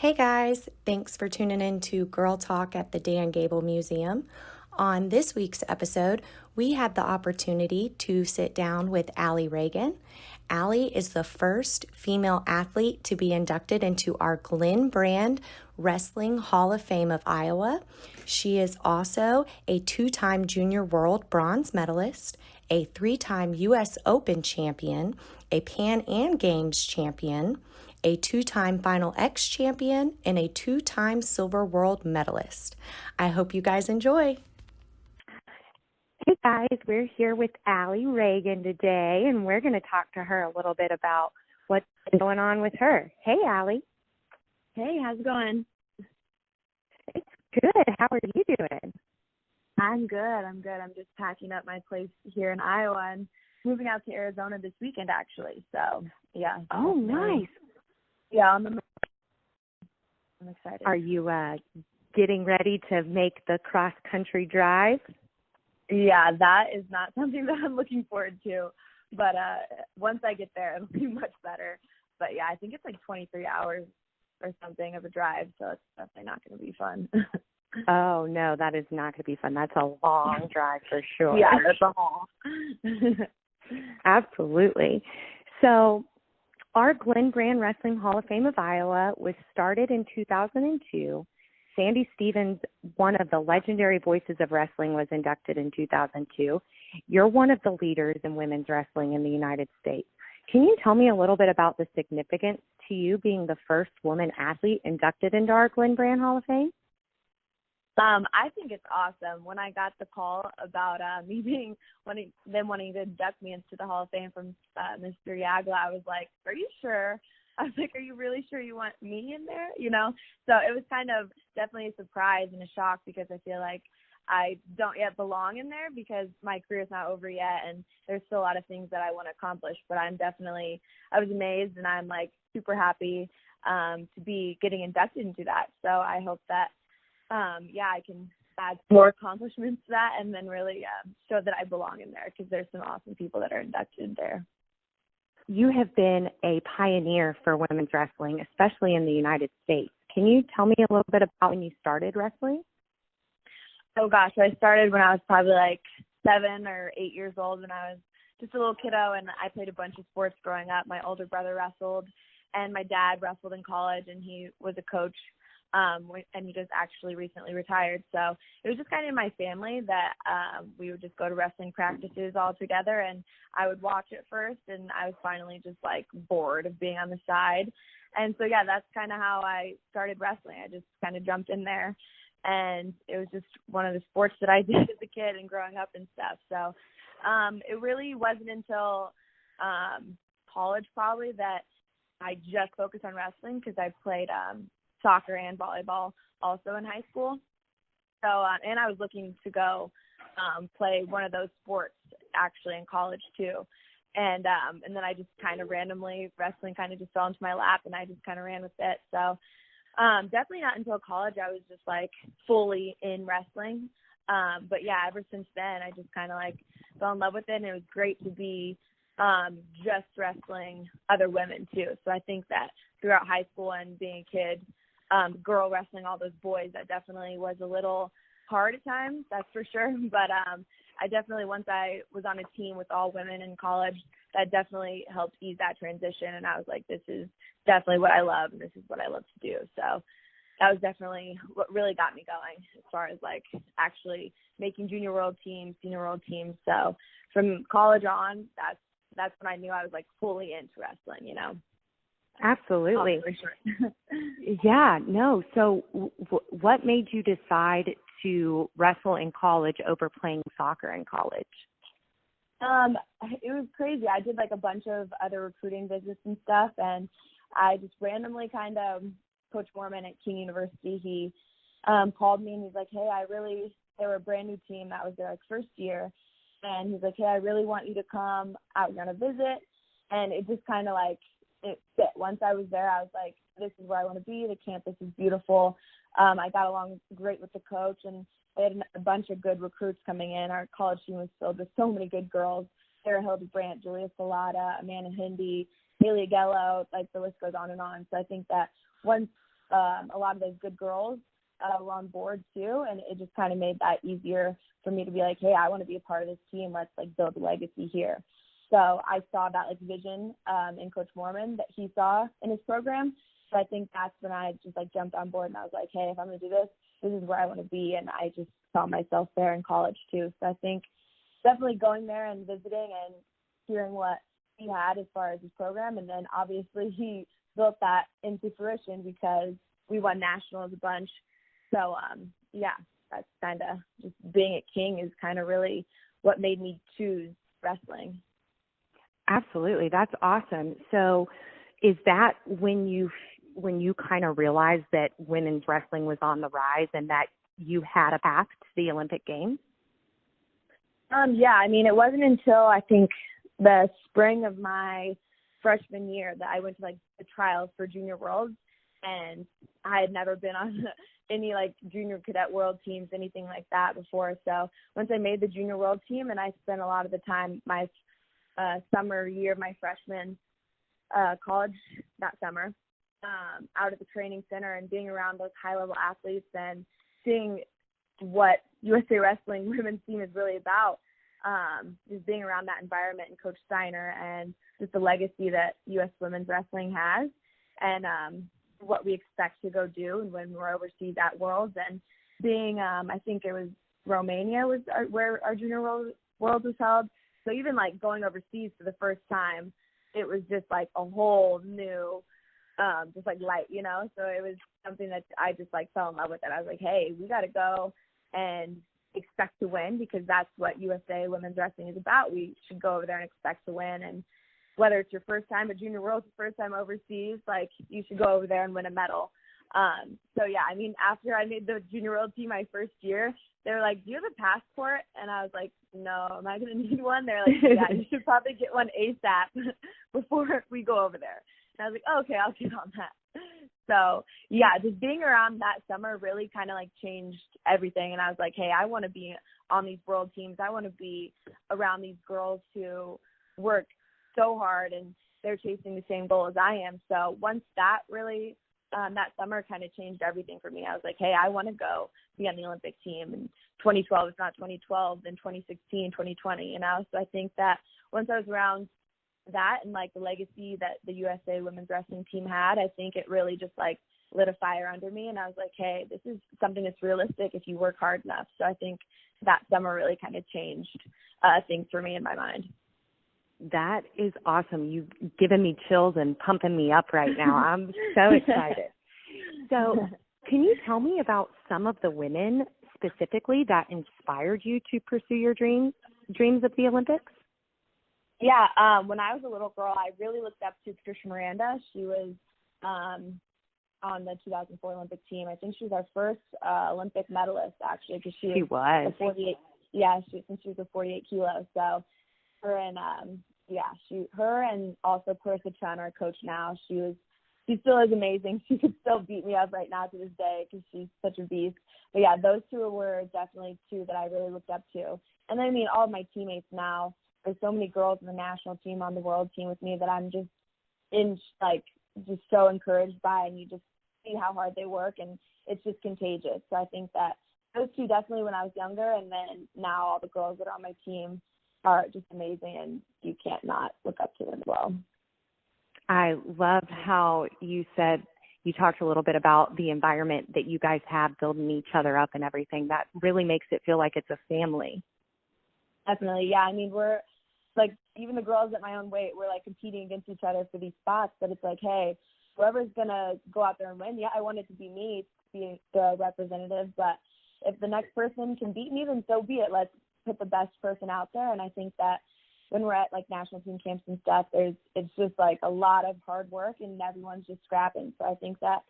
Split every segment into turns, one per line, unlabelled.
Hey guys, thanks for tuning in to Girl Talk at the Dan Gable Museum. On this week's episode, we had the opportunity to sit down with Alli Ragan. Alli is the first female athlete to be inducted into our Glen brand Wrestling Hall of Fame of Iowa. She is also a 2-time Junior World Bronze medalist, a 3-time U.S. Open champion, a Pan Am Games champion, a 2-time Final X champion, and a 2-time Silver World medalist. I hope you guys enjoy. Hey guys, we're here with Alli Ragan today, and we're going to talk to her a little bit about what's been going on with her. Hey Alli.
Hey, how's it going?
It's good. How are you doing?
I'm good. I'm just packing up my place here in Iowa and moving out to Arizona this weekend, actually. So, yeah.
Oh, nice.
Yeah, I'm excited.
Are you getting ready to make the cross-country drive?
Yeah, that is not something that I'm looking forward to. But once I get there, it'll be much better. But, yeah, I think it's like 23 hours or something of a drive, so it's definitely not going to be fun.
Oh, no, that is not going to be fun. That's a long drive for sure.
Yeah, that's a haul.
Absolutely. So our Glen Brand Wrestling Hall of Fame of Iowa was started in 2002. Sandy Stevens, one of the legendary voices of wrestling, was inducted in 2002. You're one of the leaders in women's wrestling in the United States. Can you tell me a little bit about the significance to you being the first woman athlete inducted into our Glen Brand Hall of Fame?
I think it's awesome. When I got the call about me wanting to induct me into the Hall of Fame from Mr. Gable, I was like, "Are you sure?" I was like, "Are you really sure you want me in there?" You know. So it was kind of definitely a surprise and a shock because I feel like I don't yet belong in there because my career is not over yet, and there's still a lot of things that I want to accomplish. But I was amazed, and I'm like super happy to be getting inducted into that. So I hope that. I can add more accomplishments to that and then really show that I belong in there because there's some awesome people that are inducted there.
You have been a pioneer for women's wrestling, especially in the United States. Can you tell me a little bit about when you started wrestling?
Oh, gosh. I started when I was probably like 7 or 8 years old when I was just a little kiddo, and I played a bunch of sports growing up. My older brother wrestled, and my dad wrestled in college, and he was a coach. And he just actually recently retired. So it was just kind of in my family that we would just go to wrestling practices all together, and I would watch it first, and I was finally just like bored of being on the side. And so, yeah, that's kind of how I started wrestling. I just kind of jumped in there, and it was just one of the sports that I did as a kid and growing up and stuff. So it really wasn't until college probably that I just focused on wrestling because I played soccer and volleyball also in high school. So, and I was looking to go play one of those sports actually in college too. And then I just kind of randomly, wrestling kind of just fell into my lap and I just kind of ran with it. So definitely not until college I was just like fully in wrestling. But yeah, ever since then I just kind of like fell in love with it, and it was great to be just wrestling other women too. So I think that throughout high school and being a kid, girl wrestling all those boys, that definitely was a little hard at times, that's for sure. But I definitely, once I was on a team with all women in college, that definitely helped ease that transition. And I was like, this is definitely what I love, and this is what I love to do. So that was definitely what really got me going as far as like actually making junior world teams, senior world teams. So from college on, that's when I knew I was like fully into wrestling, you know.
Absolutely.
Oh, for sure.
Yeah, no. So what made you decide to wrestle in college over playing soccer in college?
It was crazy. I did like a bunch of other recruiting visits and stuff, and I just randomly kind of, Coach Mormon at King University, he called me and he's like, hey, they were a brand new team that was their like first year, and he's like, hey, I really want you to come out on a visit. And it just kind of like, it fit. Once I was there, I was like, this is where I want to be. The campus is beautiful. I got along great with the coach, and they had a bunch of good recruits coming in. Our college team was filled with so many good girls. Sarah Hildebrandt, Julia Salata, Amanda Hindi, Haley Agello, like the list goes on and on. So I think that once a lot of those good girls were on board too, and it just kind of made that easier for me to be like, hey, I want to be a part of this team. Let's like build a legacy here. So I saw that like vision in Coach Mormon that he saw in his program. So I think that's when I just like jumped on board and I was like, hey, if I'm going to do this, this is where I want to be. And I just saw myself there in college too. So I think definitely going there and visiting and hearing what he had as far as his program. And then obviously he built that into fruition because we won nationals a bunch. So yeah, that's kind of just being at King is kind of really what made me choose wrestling.
Absolutely. That's awesome. So is that when you kind of realized that women's wrestling was on the rise and that you had a path to the Olympic Games?
Yeah, I mean, it wasn't until I think the spring of my freshman year that I went to like the trials for Junior Worlds, and I had never been on any like junior cadet world teams, anything like that before. So once I made the Junior World team, and I spent a lot of the time my summer year of my freshman college that summer out at the training center and being around those high-level athletes and seeing what USA Wrestling women's team is really about, just being around that environment and Coach Steiner and just the legacy that U.S. women's wrestling has and what we expect to go do and when we're overseas at Worlds and being, I think it was Romania was where our Junior World was held. So even like going overseas for the first time, it was just like a whole new, just like light, you know? So it was something that I just like fell in love with it. I was like, hey, we got to go and expect to win because that's what USA Women's Wrestling is about. We should go over there and expect to win. And whether it's your first time at Junior Worlds, your first time overseas, like you should go over there and win a medal. So yeah, I mean, after I made the Junior World team my first year, they were like, do you have a passport? And I was like, no, am I going to need one? They're like, yeah, you should probably get one ASAP before we go over there. And I was like, oh, okay, I'll get on that. So yeah, just being around that summer really kind of like changed everything. And I was like, hey, I want to be on these world teams. I want to be around these girls who work so hard and they're chasing the same goal as I am. So once that really, that summer kind of changed everything for me. I was like, hey, I want to go be on the Olympic team. And 2012 is not 2012, then 2016, 2020, you know? So I think that once I was around that and like the legacy that the USA women's wrestling team had, I think it really just like lit a fire under me. And I was like, hey, this is something that's realistic if you work hard enough. So I think that summer really kind of changed things for me in my mind.
That is awesome. You've given me chills and pumping me up right now. I'm so excited. So can you tell me about some of the women specifically that inspired you to pursue your dreams of the Olympics?
Yeah, when I was a little girl, I really looked up to Patricia Miranda. She was on the 2004 Olympic team. I think she was our first Olympic medalist, actually, because she was a 48. Yeah, since she was a 48 kilo. So her and her and also Clarissa Chun, our coach now, she still is amazing. She could still beat me up right now to this day because she's such a beast. But yeah, those two were definitely two that I really looked up to. And then I mean, all of my teammates now. There's so many girls in the national team on the world team with me that I'm just just so encouraged by, and you just see how hard they work, and it's just contagious. So I think that those two definitely when I was younger, and then now all the girls that are on my team are just amazing, and you can't not look up to them as well.
I loved how you said you talked a little bit about the environment that you guys have, building each other up and everything. That really makes it feel like it's a family.
Definitely, yeah. I mean, we're like, even the girls at my own weight, we're like competing against each other for these spots, but it's like, hey, whoever's going to go out there and win, yeah, I want it to be me, to be the representative, but if the next person can beat me, then so be it. Let's put the best person out there. And I think that when we're at like national team camps and stuff, it's just like a lot of hard work and everyone's just scrapping. So I think that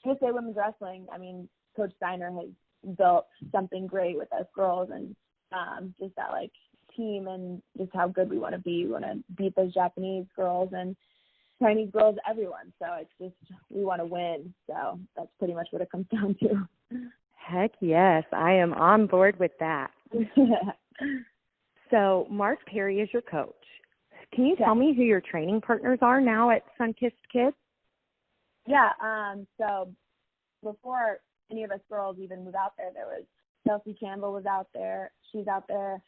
USA Women's Wrestling, I mean, Coach Steiner has built something great with us girls, and just that like team and just how good we want to be. We want to beat those Japanese girls and Chinese girls, everyone. So it's just, we want to win. So that's pretty much what it comes down to.
Heck yes, I am on board with that. So Mark Perry is your coach. Can you tell me who your training partners are now at Sun-Kissed Kids?
Yeah, so before any of us girls even moved out there was Chelsea Campbell was out there. She's out there.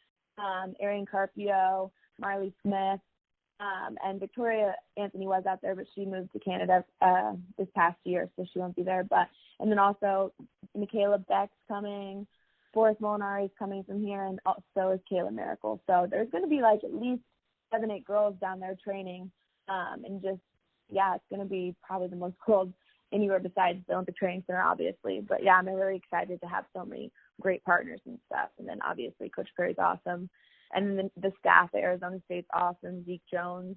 Erin Carpio, Marley Smith, and Victoria Anthony was out there, but she moved to Canada this past year, so she won't be there. And then also 𝐓𝐀𝐋 coming, Forrest Molinari is coming from here, and so is Kayla Miracle. So there's going to be like at least 7-8 girls down there training, and just, yeah, it's going to be probably the most girls anywhere besides the Olympic Training Center, obviously. But yeah, I'm really excited to have so many great partners and stuff. And then obviously Coach Curry's awesome. And then the staff at Arizona State's awesome. Zeke Jones,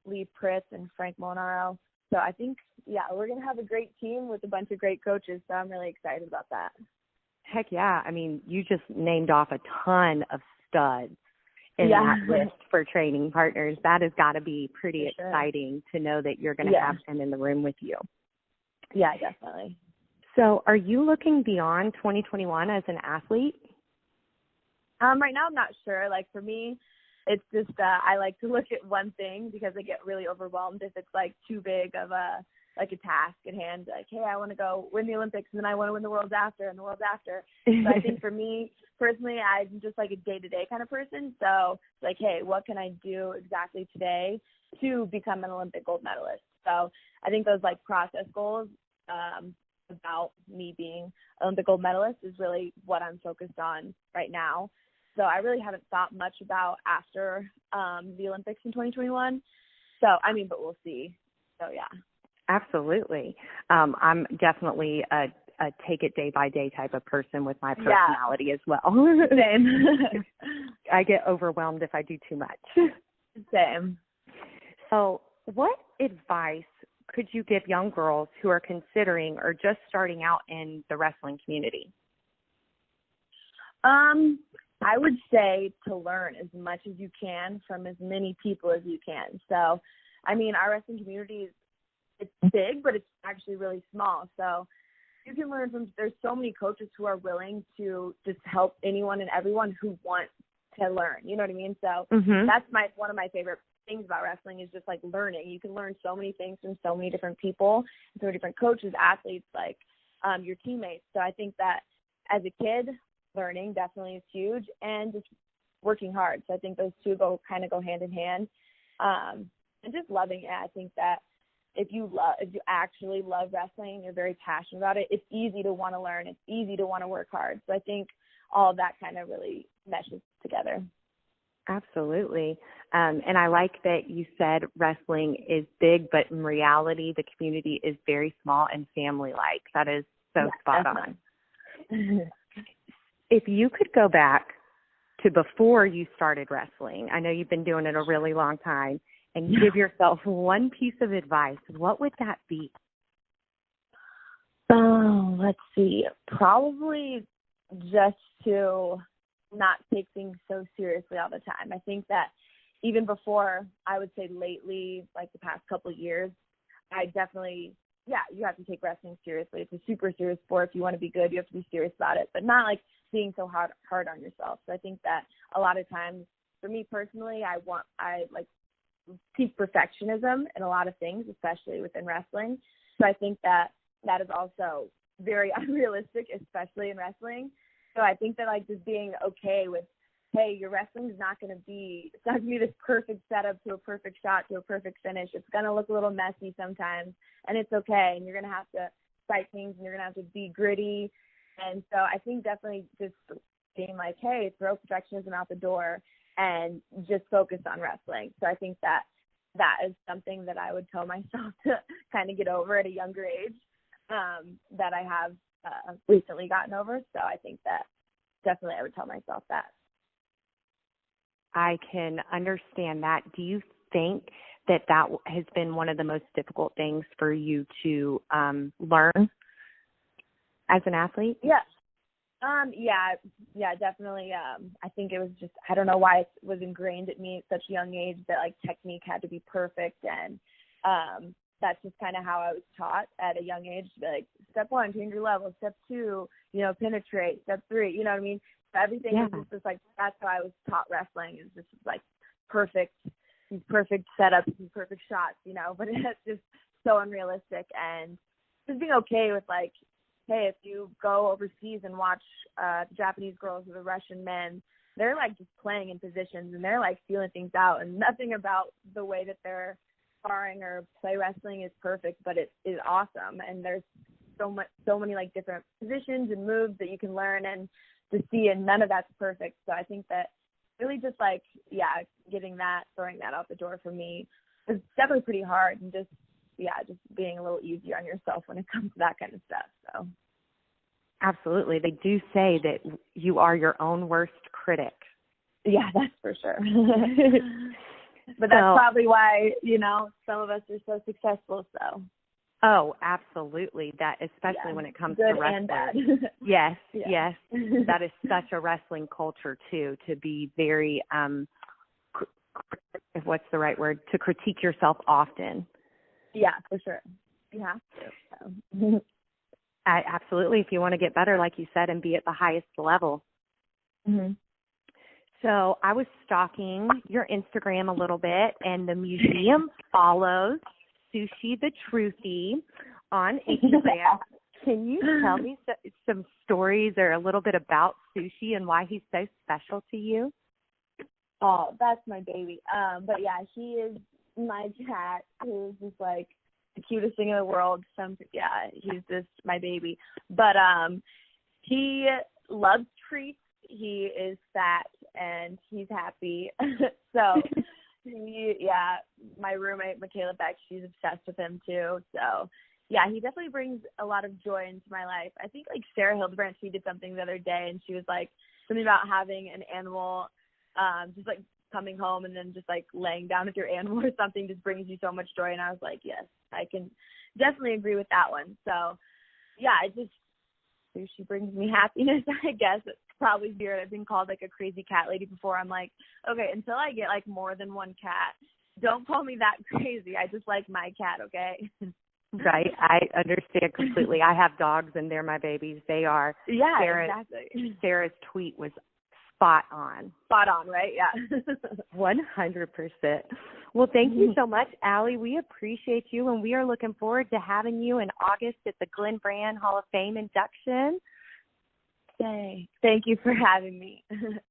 Lee Pritz, and Frank Molinaro. So I think, yeah, we're going to have a great team with a bunch of great coaches. So I'm really excited about that.
Heck yeah. I mean, you just named off a ton of studs in that list for training partners. That has got to be pretty exciting to know that you're going to have them in the room with you.
Yeah, definitely.
So are you looking beyond 2021 as an athlete?
Right now I'm not sure. Like for me, it's just I like to look at one thing because I get really overwhelmed if it's like too big of a task at hand. Like, hey, I want to go win the Olympics and then I want to win the worlds after and the worlds after. So I think for me personally, I'm just like a day-to-day kind of person. So it's like, hey, what can I do exactly today to become an Olympic gold medalist? So I think those like process goals about me being an Olympic gold medalist is really what I'm focused on right now. So I really haven't thought much about after the Olympics in 2021. So, I mean, but we'll see. So, yeah.
Absolutely. I'm definitely a take it day by day type of person with my personality as well.
Same.
I get overwhelmed if I do too much.
Same.
So what advice could you give young girls who are considering or just starting out in the wrestling community?
I would say to learn as much as you can from as many people as you can. So, I mean, our wrestling community it's big, but it's actually really small. So you can learn from, there's so many coaches who are willing to just help anyone and everyone who wants to learn. You know what I mean? So that's one of my favorite things about wrestling is just like learning. You can learn so many things from so many different people, so many different coaches, athletes, like your teammates. So I think that as a kid, learning definitely is huge, and just working hard. So I think those two kind of go hand in hand. And just loving it. I think that if you actually love wrestling, you're very passionate about it, it's easy to want to learn. It's easy to want to work hard. So I think all of that kind of really meshes together.
Absolutely. And I like that you said wrestling is big, but in reality, the community is very small and family-like. That is so spot on. If you could go back to before you started wrestling, I know you've been doing it a really long time, and give yourself one piece of advice, what would that be?
Oh, let's see. Probably just to not take things so seriously all the time. I think that even before, I would say lately, like the past couple of years, I definitely, you have to take wrestling seriously. It's a super serious sport. If you want to be good, you have to be serious about it, but not like being so hard on yourself. So I think that a lot of times, for me personally, I like peak perfectionism in a lot of things, especially within wrestling. So I think that is also very unrealistic, especially in wrestling. So I think that like just being okay with, hey, your wrestling is not going to be this perfect setup to a perfect shot to a perfect finish. It's going to look a little messy sometimes, and it's okay. And you're going to have to fight things, and you're going to have to be gritty. And so I think definitely just being like, hey, throw perfectionism out the door and just focus on wrestling. So I think that is something that I would tell myself to kind of get over at a younger age, that I have recently gotten over. So I think that definitely I would tell myself that.
I can understand that. Do you think that has been one of the most difficult things for you to learn as an athlete?
Yeah. Definitely. I think it was just, I don't know why it was ingrained at me at such a young age that like technique had to be perfect. And that's just kind of how I was taught at a young age to be like, step 1, change your level. Step 2, penetrate. Step 3, you know what I mean? So everything was just like, that's how I was taught wrestling, is just like perfect setups and perfect shots, but it's just so unrealistic, and just being okay with like, hey, if you go overseas and watch the Japanese girls or the Russian men, they're like just playing in positions and they're like feeling things out, and nothing about the way that they're sparring or play wrestling is perfect, but it is awesome. And there's so many like different positions and moves that you can learn and to see, and none of that's perfect. So I think that really just like, yeah, throwing that out the door for me was definitely pretty hard, and just being a little easier on yourself when it comes to that kind of stuff. So
absolutely. They do say that you are your own worst critic.
Yeah, that's for sure. But that's probably why, some of us are so successful. So.
Oh, absolutely. That, especially when it comes to wrestling.
And bad.
Yes, yes. That is such a wrestling culture too, to be very, what's the right word? To critique yourself often.
Yeah, for sure. You have to. So.
Absolutely. If you want to get better, like you said, and be at the highest level.
Mm-hmm.
So I was stalking your Instagram a little bit, and the museum follows Sushi the Truthy on Instagram. Can you tell me some stories or a little bit about Sushi and why he's so special to you?
Oh, that's my baby. But yeah, he is my cat, who's just like the cutest thing in the world. He's just my baby. But he loves treats. He is fat and he's happy. So my roommate Michaela Beck, she's obsessed with him too. So yeah, he definitely brings a lot of joy into my life. I think like Sarah Hildebrandt, she did something the other day, and she was like something about having an animal, just like coming home and then just like laying down with your animal or something just brings you so much joy. And I was like, yes, I can definitely agree with that one. So yeah, she brings me happiness, I guess. It's probably weird. I've been called like a crazy cat lady before. I'm like, okay, until I get like more than one cat, don't call me that crazy. I just like my cat, okay?
Right. I understand completely. I have dogs and they're my babies. They are.
Yeah, exactly.
Sarah's tweet was spot on.
Spot on, right? Yeah.
100%. Well, thank you so much, Alli. We appreciate you, and we are looking forward to having you in August at the Glen Hall of Fame induction.
Yay. Thank you for having me.